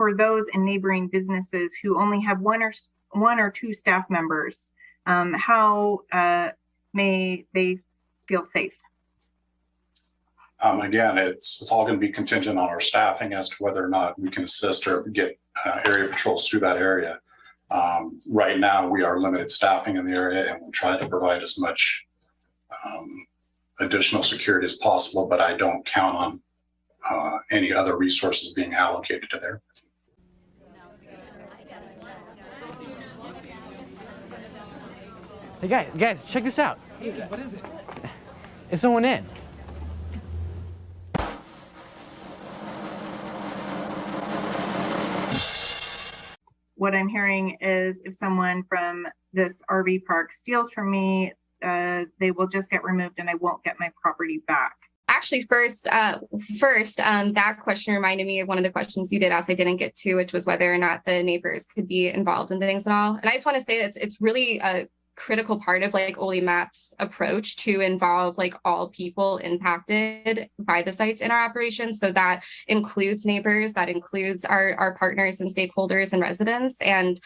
for those in neighboring businesses who only have one or two staff members, how may they feel safe? Again, it's all going to be contingent on our staffing as to whether or not we can assist or get area patrols through that area. Right now, we are limited staffing in the area, and we'll try to provide as much additional security as possible, but I don't count on any other resources being allocated to there. Hey guys, check this out. What is it? Is someone in? What I'm hearing is if someone from this RV park steals from me, they will just get removed and I won't get my property back. Actually, first, that question reminded me of one of the questions you did ask I didn't get to, which was whether or not the neighbors could be involved in things and all. And I just want to say that it's really a critical part of like OLIMAP's approach to involve like all people impacted by the sites in our operations. So that includes neighbors, that includes our partners and stakeholders and residents. And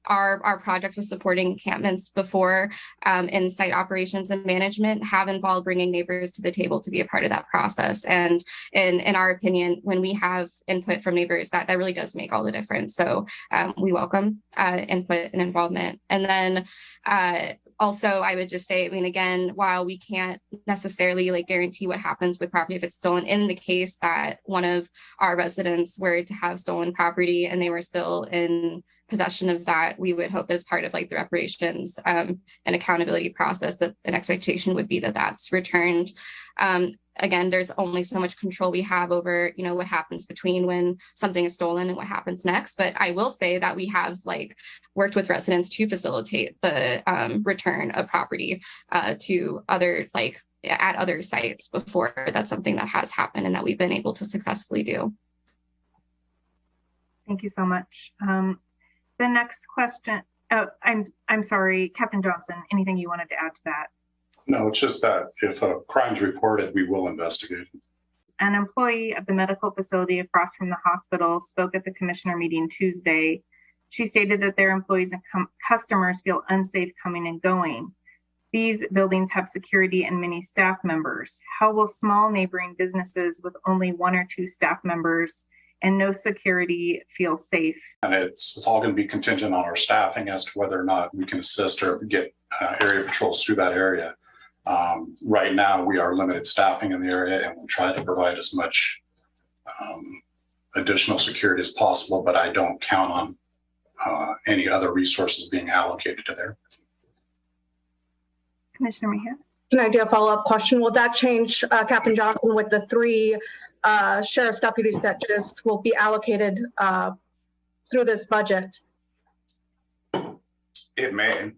our projects with supporting encampments before in site operations and management have involved bringing neighbors to the table to be a part of that process. And in our opinion, when we have input from neighbors, that really does make all the difference. So we welcome input and involvement. And then also, I would just say, I mean, again, while we can't necessarily like guarantee what happens with property if it's stolen, in the case that one of our residents were to have stolen property and they were still in possession of that, we would hope that as part of like the reparations and accountability process that an expectation would be that that's returned. Again, there's only so much control we have over, you know, what happens between when something is stolen and what happens next. But I will say that we have like worked with residents to facilitate the return of property to other like at other sites before. That's something that has happened and that we've been able to successfully do. Thank you so much. The next question, I'm sorry, Captain Johnson, anything you wanted to add to that? No, it's just that if a crime's reported, we will investigate. An employee of the medical facility across from the hospital spoke at the commissioner meeting Tuesday. She stated that their employees and customers feel unsafe coming and going. These buildings have security and many staff members. How will small neighboring businesses with only one or two staff members and no security feel safe? And it's all going to be contingent on our staffing as to whether or not we can assist or get area patrols through that area. Right now, we are limited staffing in the area, and we'll try to provide as much additional security as possible, but I don't count on any other resources being allocated to there. Commissioner Mejia? Can I do a follow-up question? Will that change, Captain Johnson, with the three sheriff's deputies that just will be allocated through this budget? It may.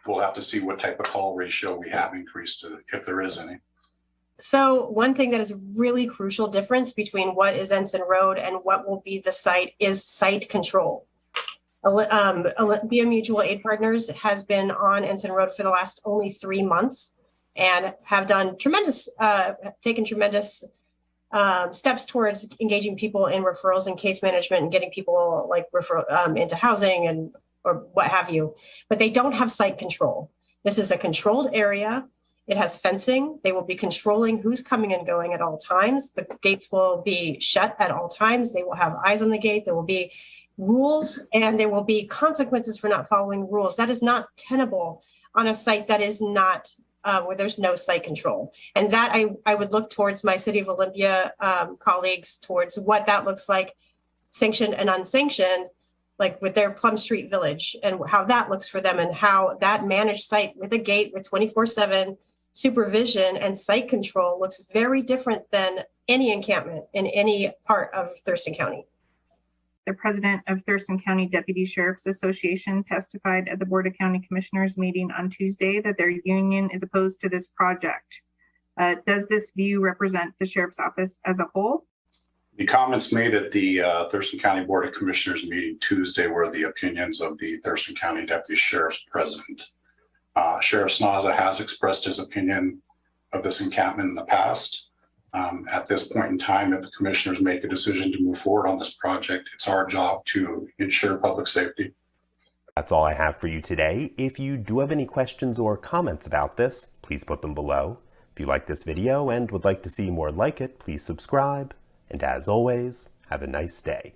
We'll have to see what type of call ratio we have increased to, if there is any. So one thing that is really crucial difference between what is Ensign Road and what will be the site is site control. Olympia Mutual Aid Partners has been on Ensign Road for the last only 3 months and have done taken tremendous steps towards engaging people in referrals and case management and getting people like into housing and or what have you, but they don't have site control. This is a controlled area. It has fencing. They will be controlling who's coming and going at all times. The gates will be shut at all times. They will have eyes on the gate. There will be rules and there will be consequences for not following rules. That is not tenable on a site that is not where there's no site control. And that I would look towards my City of Olympia colleagues towards what that looks like, sanctioned and unsanctioned, like with their Plum Street Village and how that looks for them and how that managed site with a gate with 24/7 supervision and site control looks very different than any encampment in any part of Thurston County. The president of Thurston County Deputy Sheriff's Association testified at the Board of County Commissioners meeting on Tuesday that their union is opposed to this project. Does this view represent the Sheriff's Office as a whole? The comments made at the Thurston County Board of Commissioners meeting Tuesday were the opinions of the Thurston County Deputy Sheriff's President. Sheriff Snaza has expressed his opinion of this encampment in the past. At this point in time, if the commissioners make a decision to move forward on this project, it's our job to ensure public safety. That's all I have for you today. If you do have any questions or comments about this, please put them below. If you like this video and would like to see more like it, please subscribe. And as always, have a nice day.